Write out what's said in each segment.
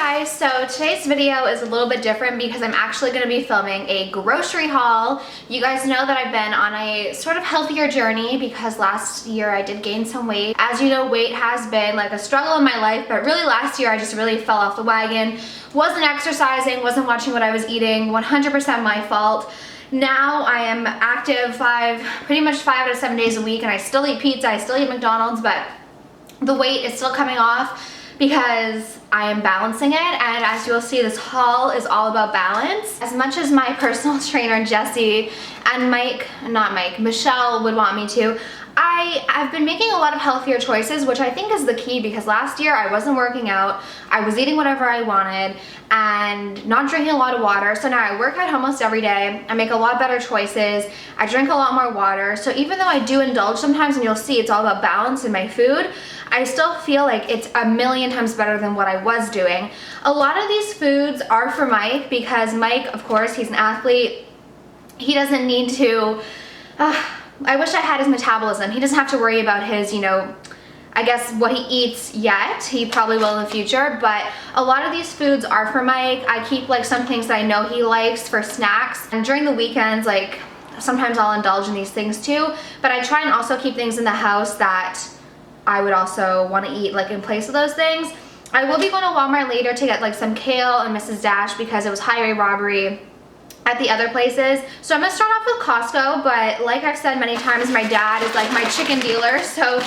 guys, so today's video is a little bit different because I'm actually going to be filming a grocery haul. You guys know that I've been on a sort of healthier journey because last year I did gain some weight. As you know, weight has been like a struggle in my life, but really last year I just really fell off the wagon. Wasn't exercising, wasn't watching what I was eating, 100% my fault. Now I am active pretty much 5 out of 7 days a week, and I still eat pizza, I still eat McDonald's, but the weight is still coming off because I am balancing it. And as you will see, this haul is all about balance. As much as my personal trainer Jesse and Michelle would want me to, I've been making a lot of healthier choices, which I think is the key, because last year I wasn't working out, I was eating whatever I wanted and not drinking a lot of water. So now I work out almost every day, I make a lot better choices, I drink a lot more water. So even though I do indulge sometimes, and you'll see it's all about balance in my food, I still feel like it's a million times better than what I was doing. A lot of these foods are for Mike because Mike, of course, he's an athlete. He doesn't need to, I wish I had his metabolism. He doesn't have to worry about his, I guess what he eats yet. He probably will in the future, but a lot of these foods are for Mike. I keep like some things that I know he likes for snacks, and during the weekends, like sometimes I'll indulge in these things too, but I try and also keep things in the house that I would also want to eat like in place of those things. I will be going to Walmart later to get like some kale and Mrs. Dash because it was highway robbery at the other places. So I'm gonna start off with Costco, but like I've said many times, my dad is like my chicken dealer. So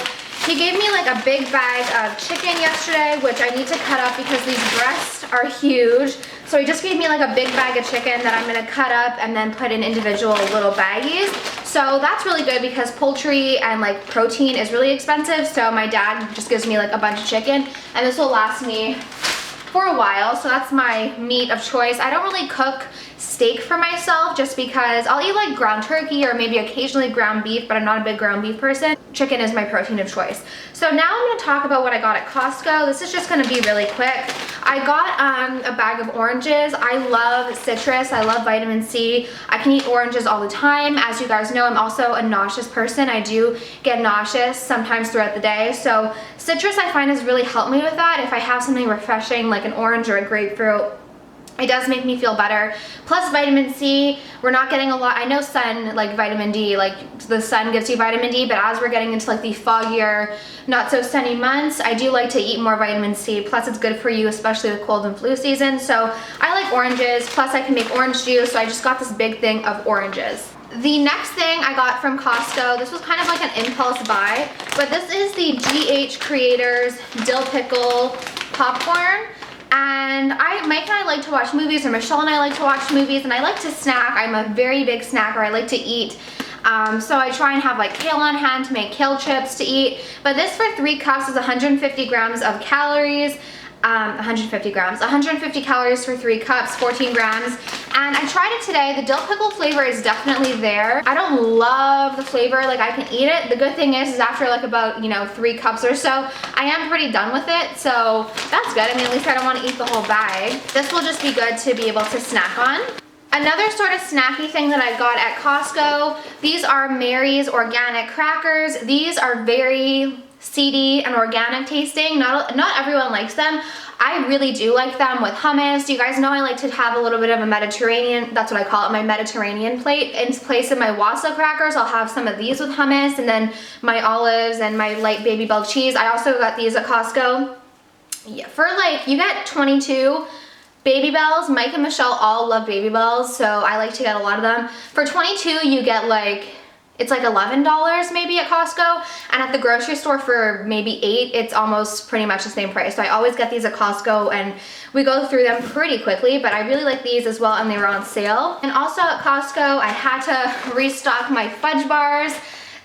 he gave me like a big bag of chicken yesterday, which I need to cut up because these breasts are huge. So he just gave me like a big bag of chicken that I'm gonna cut up and then put in individual little baggies. So that's really good because poultry and like protein is really expensive. So my dad just gives me like a bunch of chicken, and this will last me for a while. So that's my meat of choice. I don't really cook steak for myself just because I'll eat like ground turkey or maybe occasionally ground beef, but I'm not a big ground beef person. Chicken is my protein of choice. So now I'm going to talk about what I got at Costco. This is just going to be really quick. I got a bag of oranges. I love citrus. I love vitamin C. I can eat oranges all the time. As you guys know, I'm also a nauseous person. I do get nauseous sometimes throughout the day. So citrus I find has really helped me with that. If I have something refreshing like an orange or a grapefruit, it does make me feel better. Plus vitamin C, we're not getting a lot. I know sun, like vitamin D, like the sun gives you vitamin D, but as we're getting into like the foggier, not so sunny months, I do like to eat more vitamin C. Plus it's good for you, especially with cold and flu season. So I like oranges, plus I can make orange juice. So I just got this big thing of oranges. The next thing I got from Costco, this was kind of like an impulse buy, but this is the GH Creators Dill Pickle Popcorn. And Mike and I like to watch movies, or Michelle and I like to watch movies, and I like to snack. I'm a very big snacker. I like to eat. So I try and have like kale on hand to make kale chips to eat. But this for 3 cups is 150 grams of calories. 150 calories for 3 cups, 14 grams. And I tried it today. The dill pickle flavor is definitely there. I don't love the flavor, like I can eat it. The good thing is after like about, 3 cups or so, I am pretty done with it. So that's good. I mean, at least I don't want to eat the whole bag. This will just be good to be able to snack on. Another sort of snacky thing that I got at Costco, these are Mary's organic crackers. These are very seedy and organic tasting. Not everyone likes them. I really do like them with hummus. You guys know I like to have a little bit of a Mediterranean, that's what I call it, my Mediterranean plate. In place of my wasa crackers, I'll have some of these with hummus, and then my olives and my light baby bell cheese. I also got these at Costco. Yeah, for like, you get 22 Baby Bells. Mike and Michelle all love Baby Bells, so I like to get a lot of them. For 22, you get like, it's like $11 maybe at Costco, and at the grocery store for maybe $8, it's almost pretty much the same price. So I always get these at Costco, and we go through them pretty quickly, but I really like these as well, and they were on sale. And also at Costco, I had to restock my fudge bars.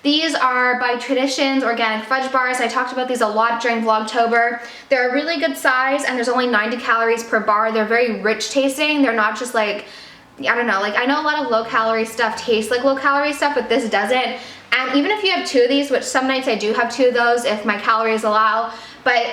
These are by Traditions Organic Fudge Bars. I talked about these a lot during Vlogtober. They're a really good size, and there's only 90 calories per bar. They're very rich tasting. They're not just like, I don't know, like I know a lot of low calorie stuff tastes like low calorie stuff, but this doesn't. And even if you have 2 of these, which some nights I do have 2 of those if my calories allow, but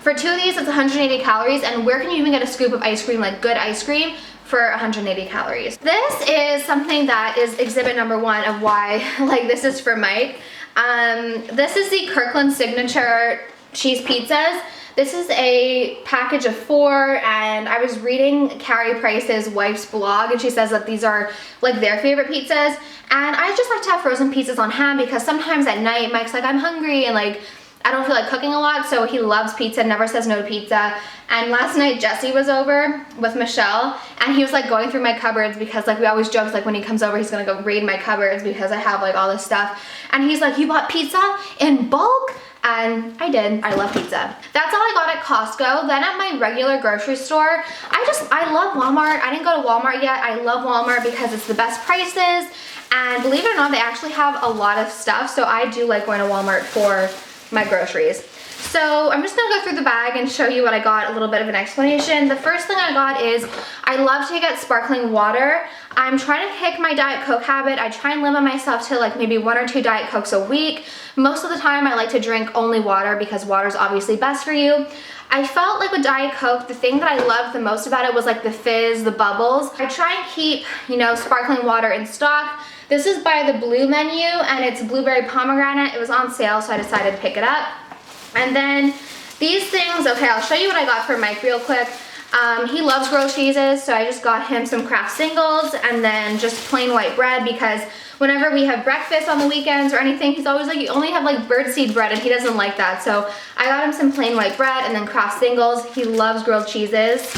for 2 of these it's 180 calories, and where can you even get a scoop of ice cream, like good ice cream, for 180 calories? This is something that is exhibit number 1 of why like this is for Mike. This is the Kirkland Signature cheese pizzas. This is a package of 4, and I was reading Carrie Price's wife's blog, and she says that these are like their favorite pizzas. And I just like to have frozen pizzas on hand because sometimes at night Mike's like, I'm hungry, and like I don't feel like cooking a lot, so he loves pizza, never says no to pizza. And last night Jesse was over with Michelle, and he was like going through my cupboards because like we always joke like when he comes over he's gonna go raid my cupboards because I have like all this stuff. And he's like, you bought pizza in bulk? And I did. I love pizza. That's all I got at Costco. Then at my regular grocery store, I love Walmart. I didn't go to Walmart yet. I love Walmart because it's the best prices, and believe it or not, they actually have a lot of stuff, so I do like going to Walmart for my groceries. So I'm just gonna go through the bag and show you what I got, a little bit of an explanation. The first thing I got is, I love to get sparkling water. I'm trying to kick my Diet Coke habit. I try and limit myself to like maybe 1 or 2 Diet Cokes a week. Most of the time I like to drink only water because water is obviously best for you. I felt like with Diet Coke, the thing that I loved the most about it was like the fizz, the bubbles. I try and keep, you know, sparkling water in stock. This is by the Blue Menu, and it's blueberry pomegranate. It was on sale, so I decided to pick it up. And then these things, okay, I'll show you what I got for Mike real quick. He loves grilled cheeses, so I just got him some Kraft singles and then just plain white bread, because whenever we have breakfast on the weekends or anything, he's always like, you only have like birdseed bread, and he doesn't like that. So I got him some plain white bread and then Kraft singles. He loves grilled cheeses.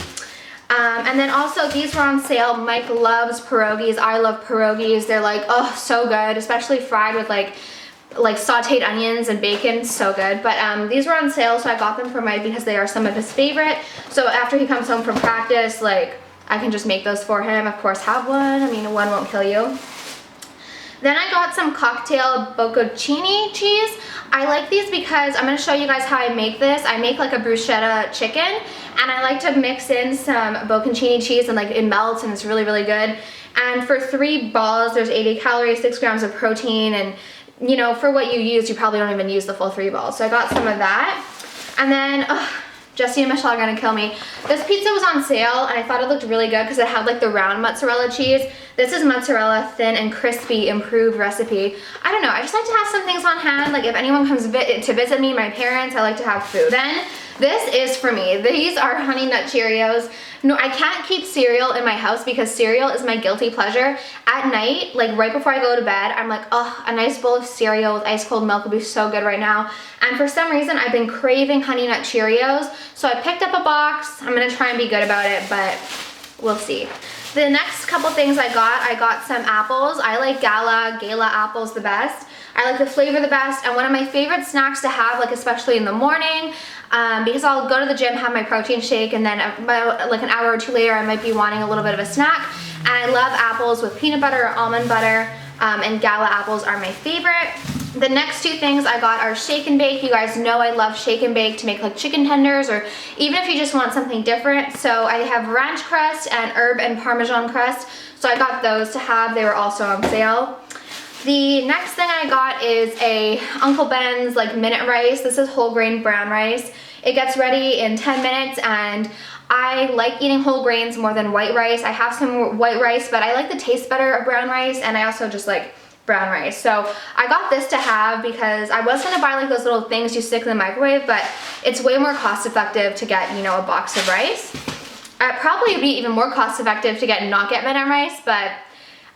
And then also these were on sale. Mike loves pierogies. I love pierogies. They're like, oh, so good, especially fried with like sauteed onions and bacon, so good. But these were on sale, so I got them for Mike because they are some of his favorite. So after he comes home from practice, like I can just make those for him. Of course, have one. I mean, one won't kill you. Then I got some cocktail bocconcini cheese. I like these because I'm going to show you guys how I make this. I make like a bruschetta chicken, and I like to mix in some bocconcini cheese, and like it melts and it's really, really good. And for 3 balls, there's 80 calories, 6 grams of protein, and you know, for what you use, you probably don't even use the full 3 balls. So I got some of that. And then, Jesse and Michelle are gonna kill me. This pizza was on sale, and I thought it looked really good because it had like the round mozzarella cheese. This is mozzarella thin and crispy improved recipe. I don't know, I just like to have some things on hand. Like if anyone comes to visit me, my parents, I like to have food. Then this is for me. These are Honey Nut Cheerios. No, I can't keep cereal in my house because cereal is my guilty pleasure. At night, like right before I go to bed, I'm like, oh, a nice bowl of cereal with ice cold milk would be so good right now. And for some reason, I've been craving Honey Nut Cheerios. So I picked up a box. I'm gonna try and be good about it, but we'll see. The next couple things I got some apples. I like Gala apples the best. I like the flavor the best, and one of my favorite snacks to have, like especially in the morning, because I'll go to the gym, have my protein shake, and then about like an hour or 2 later, I might be wanting a little bit of a snack. And I love apples with peanut butter or almond butter, and Gala apples are my favorite. The next 2 things I got are shake and bake. You guys know I love shake and bake to make like chicken tenders, or even if you just want something different. So I have ranch crust and herb and parmesan crust. So I got those to have. They were also on sale. The next thing I got is a Uncle Ben's like minute rice. This is whole grain brown rice. It gets ready in 10 minutes, and I like eating whole grains more than white rice. I have some white rice, but I like the taste better of brown rice, and I also just like brown rice. So I got this to have because I was gonna buy like those little things you stick in the microwave, but it's way more cost effective to get, you know, a box of rice. Probably be even more cost effective to not get minute rice, but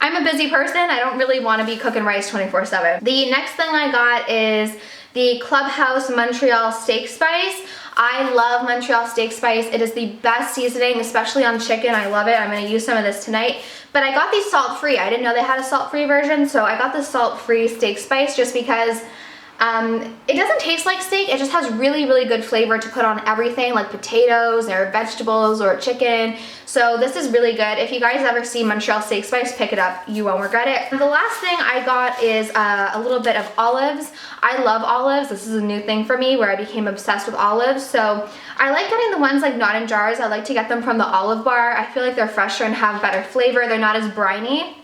I'm a busy person. I don't really want to be cooking rice 24/7. The next thing I got is the Clubhouse Montreal Steak Spice. I love Montreal Steak Spice. It is the best seasoning, especially on chicken. I love it. I'm going to use some of this tonight. But I got these salt-free. I didn't know they had a salt-free version, so I got the salt-free steak spice just because it doesn't taste like steak. It just has really, really good flavor to put on everything, like potatoes or vegetables or chicken. So this is really good. If you guys ever see Montreal Steak Spice, pick it up. You won't regret it. The last thing I got is a little bit of olives. I love olives. This is a new thing for me where I became obsessed with olives. So I like getting the ones like not in jars. I like to get them from the Olive Bar. I feel like they're fresher and have better flavor. They're not as briny.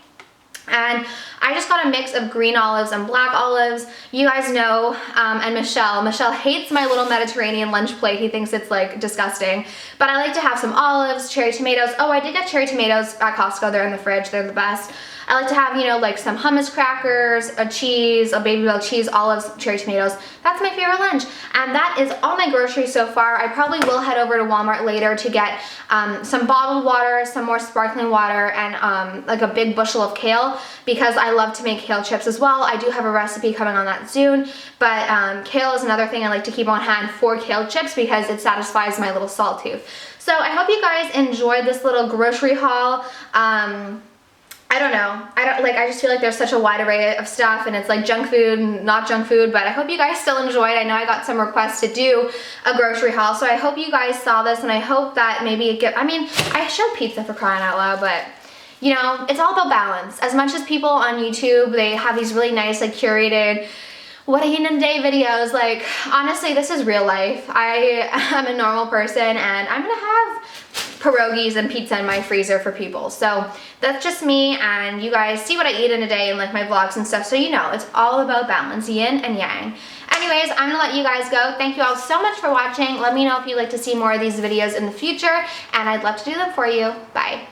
And I just got a mix of green olives and black olives. You guys know, and Michelle hates my little Mediterranean lunch plate. He thinks it's like disgusting. But I like to have some olives, cherry tomatoes. Oh, I did get cherry tomatoes at Costco. They're in the fridge. They're the best. I like to have, you know, like some hummus crackers, a cheese, a baby bell cheese, olives, cherry tomatoes. That's my favorite lunch. And that is all my groceries so far. I probably will head over to Walmart later to get some bottled water, some more sparkling water, and like a big bushel of kale, because I love to make kale chips as well. I do have a recipe coming on that soon, but kale is another thing I like to keep on hand for kale chips because it satisfies my little salt tooth. So I hope you guys enjoyed this little grocery haul. I don't know. I just feel like there's such a wide array of stuff, and it's like junk food and not junk food, but I hope you guys still enjoyed. I know I got some requests to do a grocery haul, so I hope you guys saw this, and I hope that maybe I mean, I showed pizza for crying out loud, but you know, it's all about balance. As much as people on YouTube, they have these really nice, like curated, what I eat in a day videos, like honestly, this is real life. I am a normal person, and I'm gonna have pierogies and pizza in my freezer for people. So that's just me, and you guys see what I eat in a day in like my vlogs and stuff, so you know it's all about balance, yin and yang. Anyways, I'm gonna let you guys go. Thank you all so much for watching. Let me know if you'd like to see more of these videos in the future, and I'd love to do them for you. Bye.